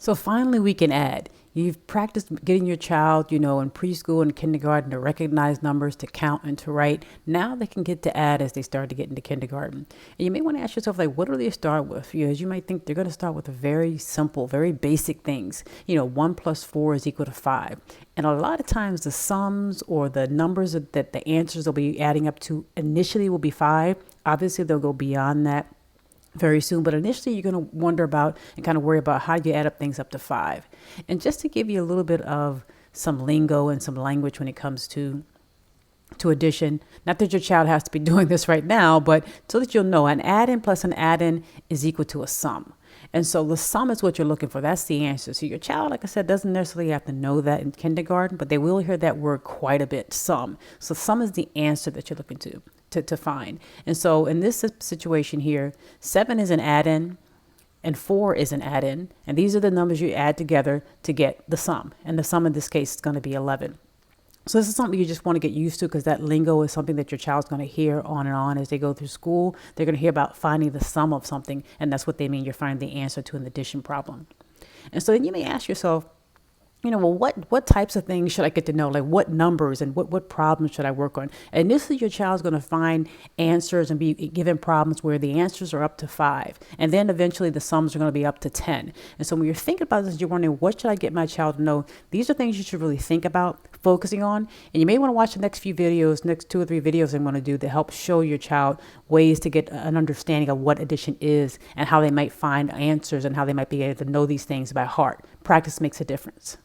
So finally we can add. You've practiced getting your child, in preschool and kindergarten to recognize numbers, to count and to write. Now they can get to add as they start to get into kindergarten. And you may want to ask yourself, like, what do they start with? As you might think they're going to start with very simple, very basic things. 1 plus 4 is equal to 5. And a lot of times the sums or the numbers that the answers will be adding up to initially will be 5. Obviously they'll go beyond that very soon, but initially you're going to wonder about and kind of worry about how you add up things up to 5. And just to give you a little bit of some lingo and some language when it comes to addition, not that your child has to be doing this right now, but so that you'll know, an add-in plus an add-in is equal to a sum. And so the sum is what you're looking for. That's the answer. So your child, like I said, doesn't necessarily have to know that in kindergarten, but they will hear that word quite a bit, sum. So sum is the answer that you're looking to find. And so in this situation here, 7 is an add-in and 4 is an add-in. And these are the numbers you add together to get the sum. And the sum in this case is going to be 11. So this is something you just want to get used to, because that lingo is something that your child's going to hear on and on as they go through school. They're going to hear about finding the sum of something, and that's what they mean. You're finding the answer to an addition problem. And so then you may ask yourself, well, what types of things should I get to know? Like what numbers and what problems should I work on? And initially your child's going to find answers and be given problems where the answers are up to 5. And then eventually the sums are going to be up to 10. And so when you're thinking about this, you're wondering, what should I get my child to know? These are things you should really think about focusing on. And you may want to watch the next 2 or 3 videos I'm going to do to help show your child ways to get an understanding of what addition is and how they might find answers and how they might be able to know these things by heart. Practice makes a difference.